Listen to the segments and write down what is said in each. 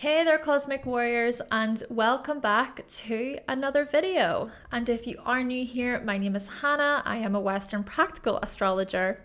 Hey there, Cosmic Warriors, and welcome back to another video. And if you are new here, my name is Hannah. I am a Western Practical Astrologer.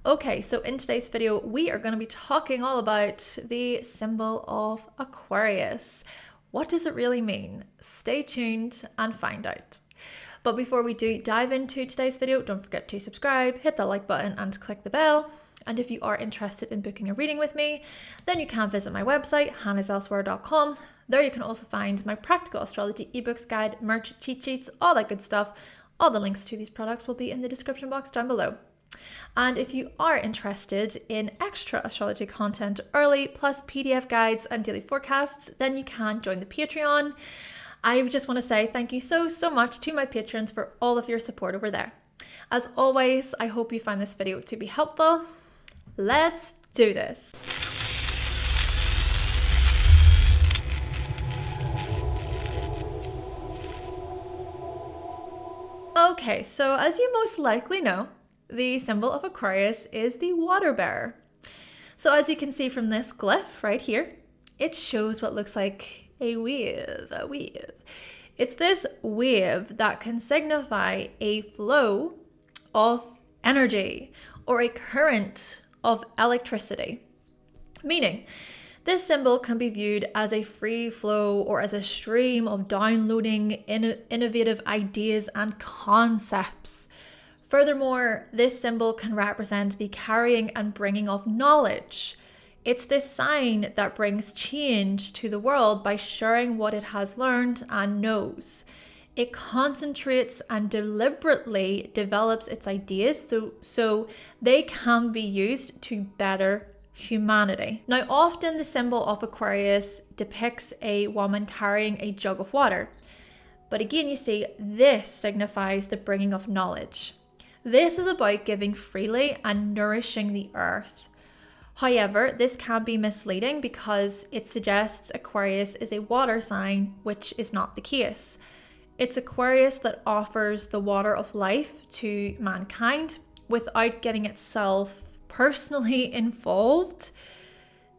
Okay, so in today's video, we are going to be talking all about the symbol of Aquarius. What does it really mean? Stay tuned and find out. But before we do dive into today's video, don't forget to subscribe, hit the like button and click the bell. And if you are interested in booking a reading with me, then you can visit my website, hannahselsewhere.com. There you can also find my practical astrology ebooks, guide, merch, cheat sheets, all that good stuff. All the links to these products will be in the description box down below. And if you are interested in extra astrology content early, plus PDF guides and daily forecasts, then you can join the Patreon. I just want to say thank you so much to my patrons for all of your support over there. As always, I hope you find this video to be helpful. Let's do this. Okay, so as you most likely know, the symbol of Aquarius is the water bearer. So as you can see from this glyph right here, it shows what looks like a wave. It's this wave that can signify a flow of energy or a current of electricity, meaning this symbol can be viewed as a free flow or as a stream of downloading innovative ideas and concepts. Furthermore, this symbol can represent the carrying and bringing of knowledge. It's this sign that brings change to the world by sharing what it has learned and knows. It concentrates and deliberately develops its ideas so they can be used to better humanity. Now, often the symbol of Aquarius depicts a woman carrying a jug of water. But again, you see, this signifies the bringing of knowledge. This is about giving freely and nourishing the earth. However, this can be misleading because it suggests Aquarius is a water sign, which is not the case. It's Aquarius that offers the water of life to mankind without getting itself personally involved.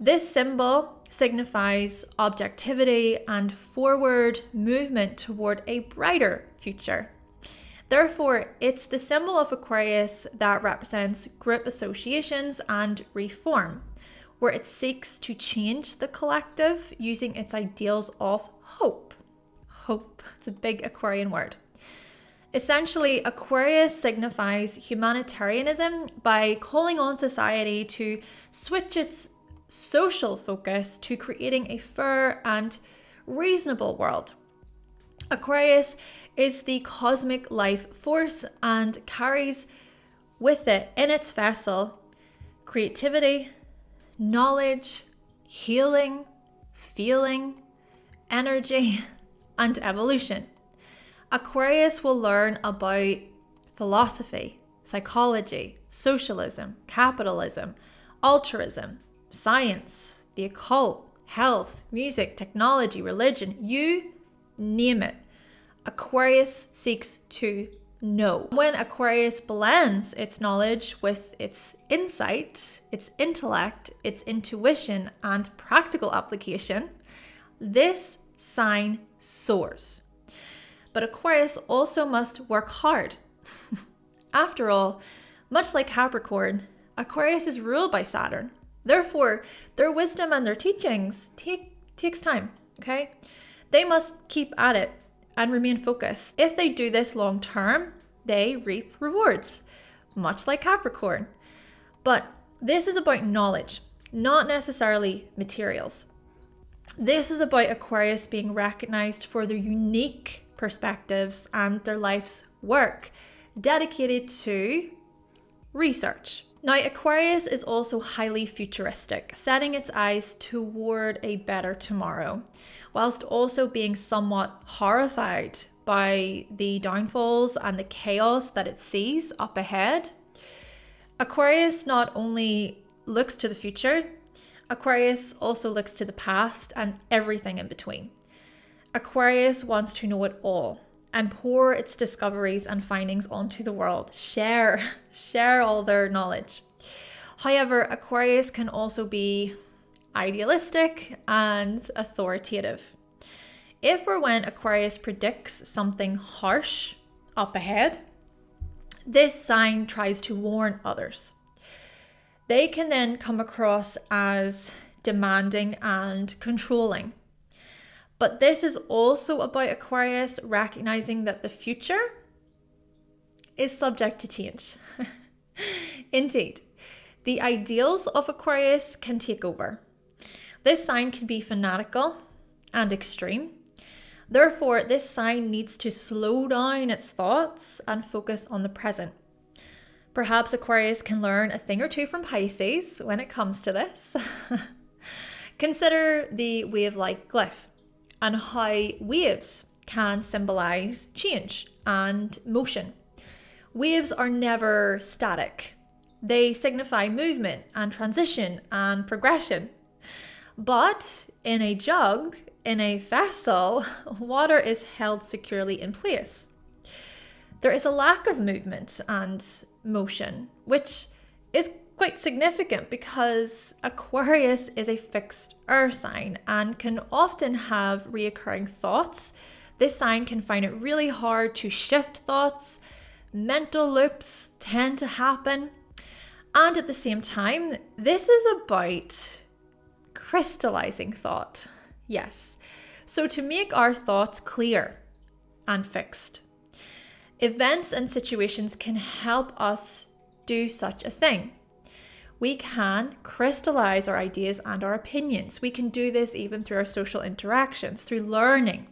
This symbol signifies objectivity and forward movement toward a brighter future. Therefore, it's the symbol of Aquarius that represents group associations and reform, where it seeks to change the collective using its ideals of hope. Hope. It's a big Aquarian word. Essentially, Aquarius signifies humanitarianism by calling on society to switch its social focus to creating a fair and reasonable world. Aquarius is the cosmic life force and carries with it in its vessel creativity, knowledge, healing, feeling, energy, and evolution. Aquarius will learn about philosophy, psychology, socialism, capitalism, altruism, science, the occult, health, music, technology, religion, you name it. Aquarius seeks to know. When Aquarius blends its knowledge with its insight, its intellect, its intuition, and practical application, this sign soars. But Aquarius also must work hard. After all, much like Capricorn, Aquarius is ruled by Saturn. Therefore, their wisdom and their teachings takes time, okay? They must keep at it and remain focused. If they do this long term, they reap rewards, much like Capricorn. But this is about knowledge, not necessarily materials. This is about Aquarius being recognized for their unique perspectives and their life's work dedicated to research. Now, Aquarius is also highly futuristic, setting its eyes toward a better tomorrow, whilst also being somewhat horrified by the downfalls and the chaos that it sees up ahead. Aquarius not only looks to the future, Aquarius also looks to the past and everything in between. Aquarius wants to know it all and pour its discoveries and findings onto the world. Share all their knowledge. However, Aquarius can also be idealistic, and authoritative. If or when Aquarius predicts something harsh up ahead, this sign tries to warn others. They can then come across as demanding and controlling. But this is also about Aquarius recognizing that the future is subject to change. Indeed, the ideals of Aquarius can take over. This sign can be fanatical and extreme. Therefore, this sign needs to slow down its thoughts and focus on the present. Perhaps Aquarius can learn a thing or two from Pisces when it comes to this. Consider the wave-like glyph and how waves can symbolize change and motion. Waves are never static. They signify movement and transition and progression. But in a jug, in a vessel, water is held securely in place. There is a lack of movement and motion, which is quite significant because Aquarius is a fixed air sign and can often have reoccurring thoughts. This sign can find it really hard to shift thoughts. Mental loops tend to happen. And at the same time, this is about crystallizing thought. Yes. So to make our thoughts clear and fixed, events and situations can help us do such a thing. We can crystallize our ideas and our opinions. We can do this even through our social interactions, through learning.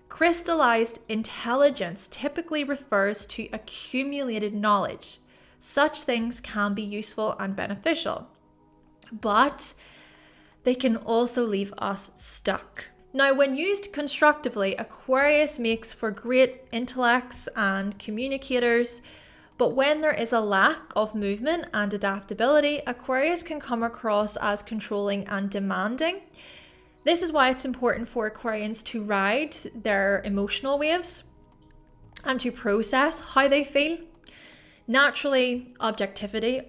Crystallized intelligence typically refers to accumulated knowledge. Such things can be useful and beneficial, but they can also leave us stuck. Now, when used constructively, Aquarius makes for great intellects and communicators, but when there is a lack of movement and adaptability, Aquarius can come across as controlling and demanding. This is why it's important for Aquarians to ride their emotional waves and to process how they feel. Naturally, objectivity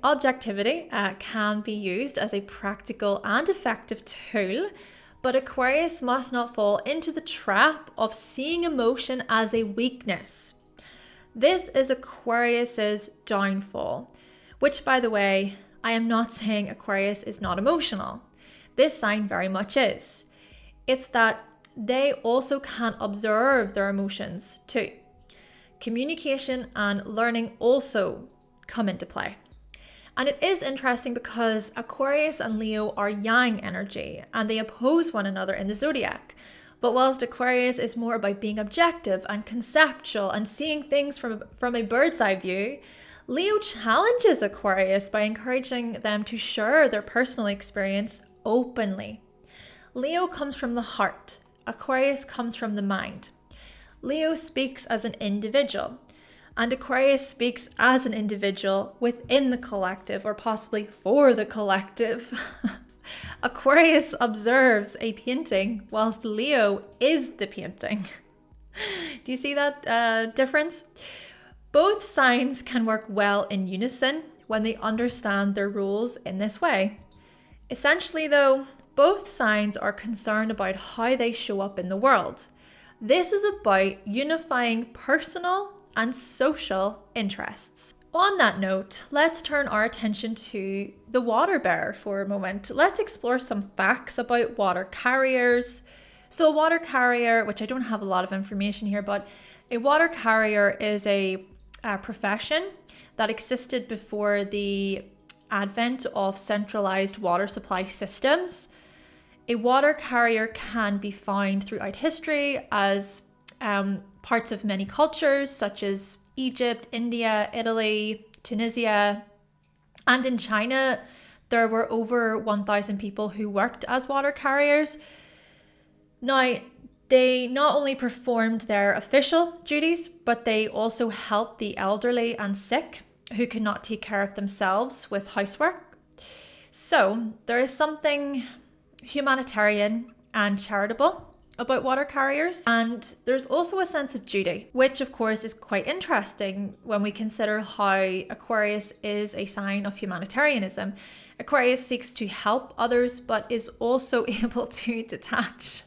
can be used as a practical and effective tool, but Aquarius must not fall into the trap of seeing emotion as a weakness. This is Aquarius's downfall, which, by the way, I am not saying Aquarius is not emotional. This sign very much is. It's that they also can observe their emotions too. Communication and learning also come into play. And it is interesting because Aquarius and Leo are yang energy and they oppose one another in the zodiac. But whilst Aquarius is more about being objective and conceptual and seeing things from a bird's eye view, Leo challenges Aquarius by encouraging them to share their personal experience openly. Leo comes from the heart. Aquarius comes from the mind. Leo speaks as an individual, and Aquarius speaks as an individual within the collective, or possibly for the collective. Aquarius observes a painting, whilst Leo is the painting. Do you see that difference? Both signs can work well in unison when they understand their roles in this way. Essentially, though, both signs are concerned about how they show up in the world. This is about unifying personal and social interests. On that note, let's turn our attention to the water bearer for a moment. Let's explore some facts about water carriers. So a water carrier, which I don't have a lot of information here, but a water carrier is a profession that existed before the advent of centralized water supply systems. A water carrier can be found throughout history as parts of many cultures, such as Egypt, India, Italy, Tunisia, and in China, there were over 1,000 people who worked as water carriers. Now, they not only performed their official duties, but they also helped the elderly and sick who could not take care of themselves with housework. So there is something humanitarian and charitable about water carriers. And there's also a sense of duty, which of course is quite interesting when we consider how Aquarius is a sign of humanitarianism. Aquarius seeks to help others, but is also able to detach.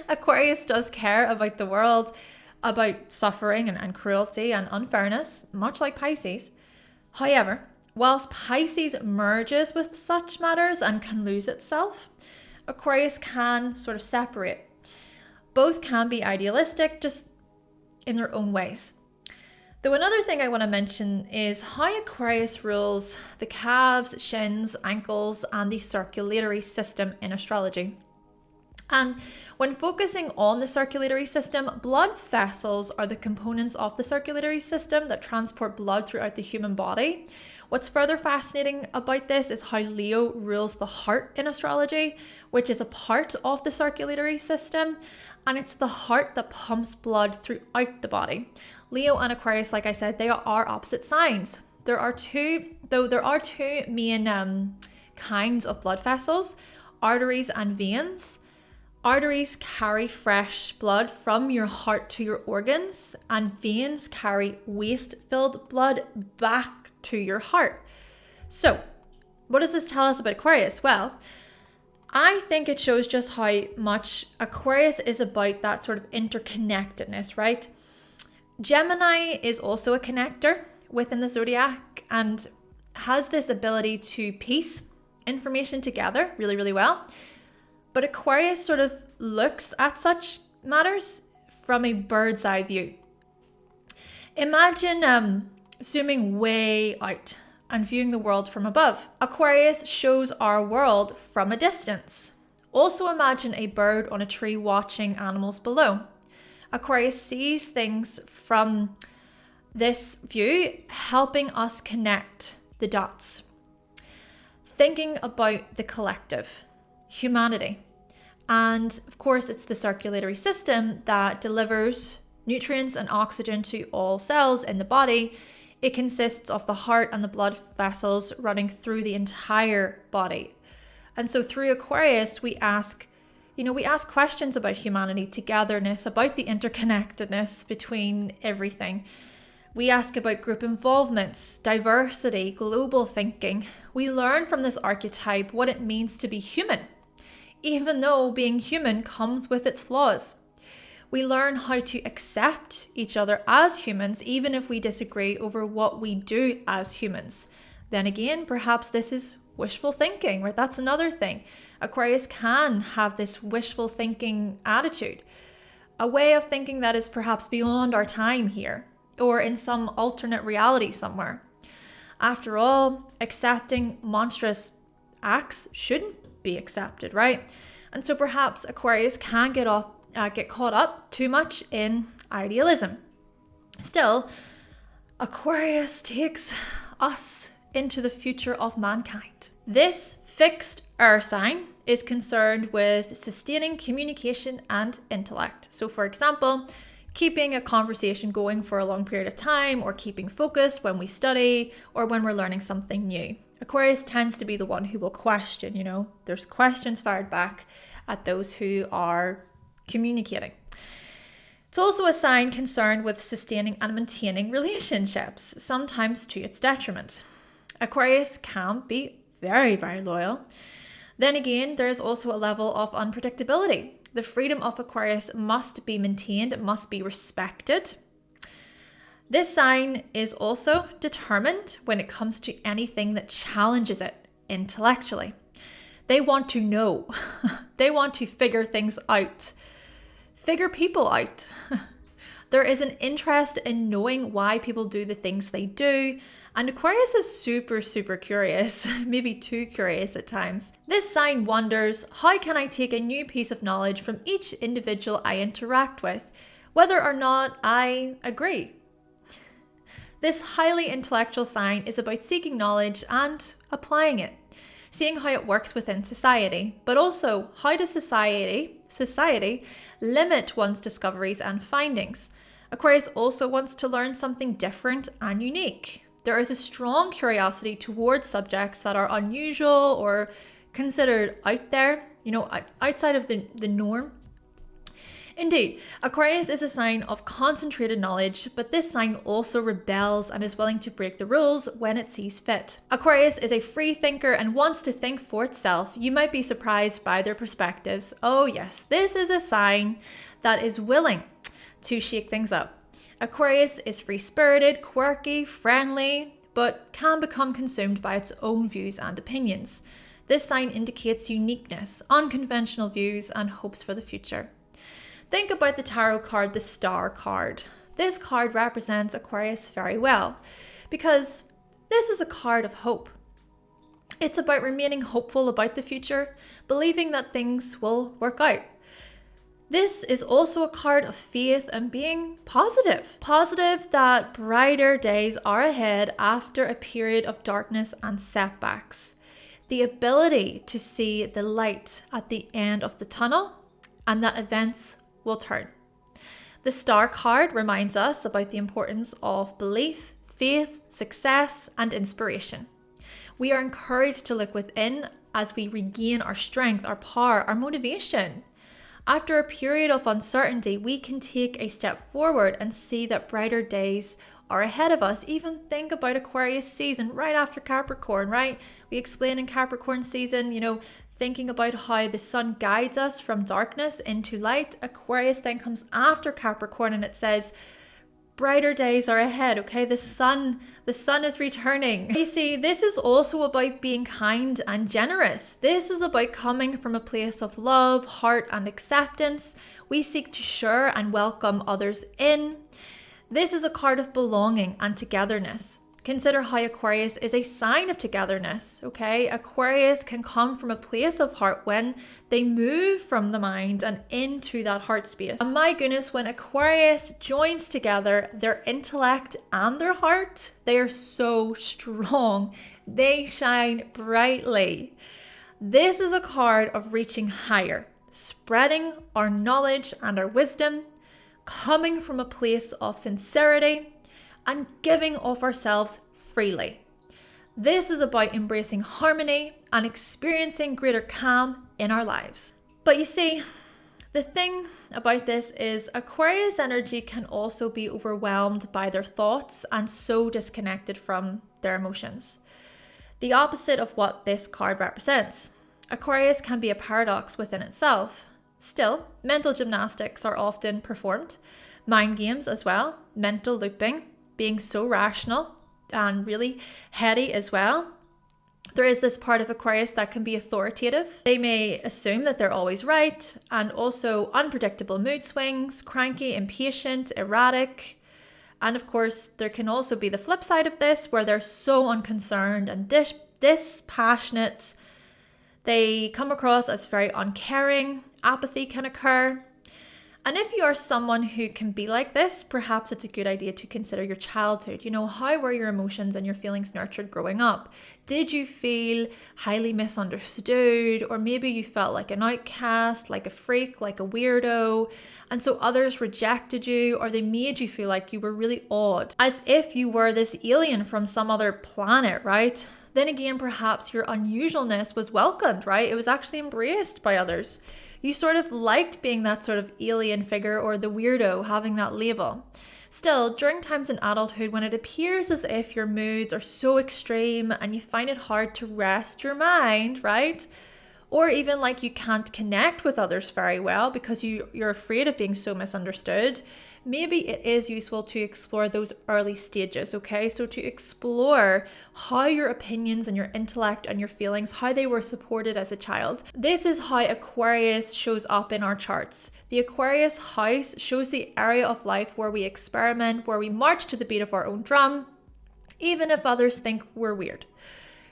Aquarius does care about the world, about suffering and cruelty and unfairness, much like Pisces. However, whilst Pisces merges with such matters and can lose itself, Aquarius can sort of separate. Both can be idealistic, just in their own ways. Though another thing I want to mention is how Aquarius rules the calves, shins, ankles, and the circulatory system in astrology. And when focusing on the circulatory system, blood vessels are the components of the circulatory system that transport blood throughout the human body. What's further fascinating about this is how Leo rules the heart in astrology, which is a part of the circulatory system, and it's the heart that pumps blood throughout the body. Leo and Aquarius, like I said, they are opposite signs. There are two main kinds of blood vessels, arteries and veins. Arteries carry fresh blood from your heart to your organs, and veins carry waste-filled blood back to your heart. So, what does this tell us about Aquarius? Well, I think it shows just how much Aquarius is about that sort of interconnectedness, right? Gemini is also a connector within the zodiac and has this ability to piece information together really, really well. But Aquarius sort of looks at such matters from a bird's eye view. Imagine zooming way out and viewing the world from above. Aquarius shows our world from a distance. Also imagine a bird on a tree watching animals below. Aquarius sees things from this view, helping us connect the dots. Thinking about the collective, humanity. And of course, it's the circulatory system that delivers nutrients and oxygen to all cells in the body. It consists of the heart and the blood vessels running through the entire body. And so through Aquarius, we ask questions about humanity, togetherness, about the interconnectedness between everything. We ask about group involvements, diversity, global thinking. We learn from this archetype what it means to be human, even though being human comes with its flaws. We learn how to accept each other as humans, even if we disagree over what we do as humans. Then again, perhaps this is wishful thinking, right? That's another thing. Aquarius can have this wishful thinking attitude, a way of thinking that is perhaps beyond our time here, or in some alternate reality somewhere. After all, accepting monstrous acts shouldn't be accepted, right? And so perhaps Aquarius can get caught up too much in idealism. Still, Aquarius takes us into the future of mankind. This fixed air sign is concerned with sustaining communication and intellect. So for example, keeping a conversation going for a long period of time, or keeping focus when we study or when we're learning something new. Aquarius tends to be the one who will question, there's questions fired back at those who are communicating. It's also a sign concerned with sustaining and maintaining relationships, sometimes to its detriment. Aquarius can be very, very loyal. Then again, there is also a level of unpredictability. The freedom of Aquarius must be maintained, it must be respected. This sign is also determined when it comes to anything that challenges it intellectually. They want to know. They want to figure things out. Figure people out. There is an interest in knowing why people do the things they do. And Aquarius is super, super curious, maybe too curious at times. This sign wonders, how can I take a new piece of knowledge from each individual I interact with, whether or not I agree? This highly intellectual sign is about seeking knowledge and applying it, seeing how it works within society, but also how does society limit one's discoveries and findings. Aquarius also wants to learn something different and unique. There is a strong curiosity towards subjects that are unusual or considered out there, outside of the norm. Indeed, Aquarius is a sign of concentrated knowledge, but this sign also rebels and is willing to break the rules when it sees fit. Aquarius is a free thinker and wants to think for itself. You might be surprised by their perspectives. Oh yes, this is a sign that is willing to shake things up. Aquarius is free-spirited, quirky, friendly, but can become consumed by its own views and opinions. This sign indicates uniqueness, unconventional views, and hopes for the future. Think about the tarot card, the Star card. This card represents Aquarius very well because this is a card of hope. It's about remaining hopeful about the future, believing that things will work out. This is also a card of faith and being positive. Positive that brighter days are ahead after a period of darkness and setbacks. The ability to see the light at the end of the tunnel and that events will turn. The Star card reminds us about the importance of belief, faith, success, and inspiration. We are encouraged to look within as we regain our strength, our power, our motivation. After a period of uncertainty, we can take a step forward and see that brighter days are ahead of us. Even think about Aquarius season right after Capricorn, right? We explain in Capricorn season, thinking about how the sun guides us from darkness into light. Aquarius then comes after Capricorn and it says, brighter days are ahead, okay? The sun is returning. You see, this is also about being kind and generous. This is about coming from a place of love, heart, and acceptance. We seek to share and welcome others in. This is a card of belonging and togetherness. Consider how Aquarius is a sign of togetherness, okay? Aquarius can come from a place of heart when they move from the mind and into that heart space. And my goodness, when Aquarius joins together their intellect and their heart, they are so strong. They shine brightly. This is a card of reaching higher, spreading our knowledge and our wisdom, coming from a place of sincerity, and giving of ourselves freely. This is about embracing harmony and experiencing greater calm in our lives. But you see, the thing about this is Aquarius energy can also be overwhelmed by their thoughts and so disconnected from their emotions. The opposite of what this card represents. Aquarius can be a paradox within itself. Still, mental gymnastics are often performed, mind games as well, mental looping, being so rational and really heady as well. There is this part of Aquarius that can be authoritative. They may assume that they're always right, and also unpredictable mood swings, cranky, impatient, erratic. And of course, there can also be the flip side of this where they're so unconcerned and dispassionate. They come across as very uncaring, apathy can occur. And if you are someone who can be like this, perhaps it's a good idea to consider your childhood. How were your emotions and your feelings nurtured growing up? Did you feel highly misunderstood? Or maybe you felt like an outcast, like a freak, like a weirdo, and so others rejected you, or they made you feel like you were really odd, as if you were this alien from some other planet, right? Then again, perhaps your unusualness was welcomed, right? It was actually embraced by others. You sort of liked being that sort of alien figure or the weirdo, having that label. Still, during times in adulthood when it appears as if your moods are so extreme and you find it hard to rest your mind, right? Or even like you can't connect with others very well because you're afraid of being so misunderstood, maybe it is useful to explore those early stages, okay? So to explore how your opinions and your intellect and your feelings, how they were supported as a child. This is how Aquarius shows up in our charts. The Aquarius house shows the area of life where we experiment, where we march to the beat of our own drum, even if others think we're weird.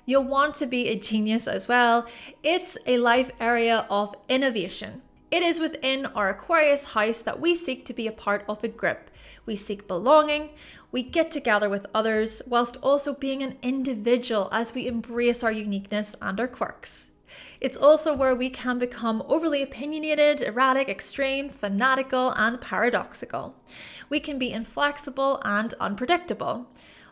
You'll want to be a genius as well. It's a life area of innovation. It is within our Aquarius house that we seek to be a part of a group. We seek belonging, we get together with others, whilst also being an individual as we embrace our uniqueness and our quirks. It's also where we can become overly opinionated, erratic, extreme, fanatical, and paradoxical. We can be inflexible and unpredictable.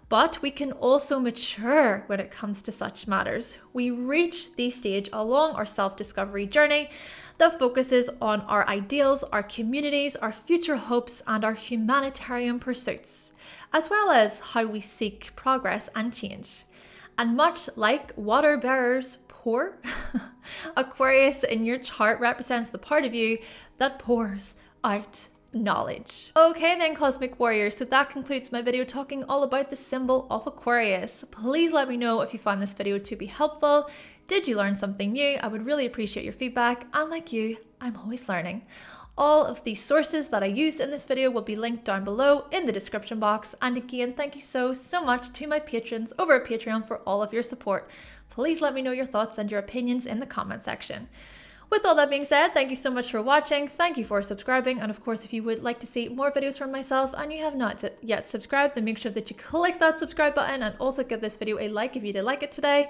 But we can also mature when it comes to such matters. We reach this stage along our self-discovery journey that focuses on our ideals, our communities, our future hopes, and our humanitarian pursuits, as well as how we seek progress and change. And much like water bearers pour, Aquarius in your chart represents the part of you that pours out knowledge. Okay then, cosmic warriors, so that concludes my video talking all about the symbol of Aquarius. Please let me know if you found this video to be helpful. Did you learn something new? I would really appreciate your feedback, and like you, I'm always learning. All of the sources that I used in this video will be linked down below in the description box. And again, thank you so much to my patrons over at Patreon for all of your support. Please let me know your thoughts and your opinions in the comment section. With all that being said, thank you so much for watching. Thank you for subscribing. And of course, if you would like to see more videos from myself and you have not yet subscribed, then make sure that you click that subscribe button and also give this video a like if you did like it today.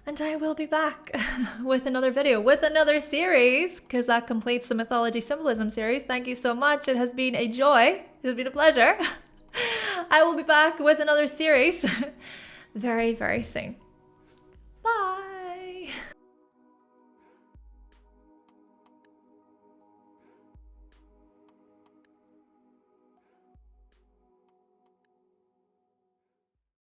And I will be back with another video, with another series, because that completes the Mythology Symbolism series. Thank you so much. It has been a joy. It has been a pleasure. I will be back with another series very, very soon.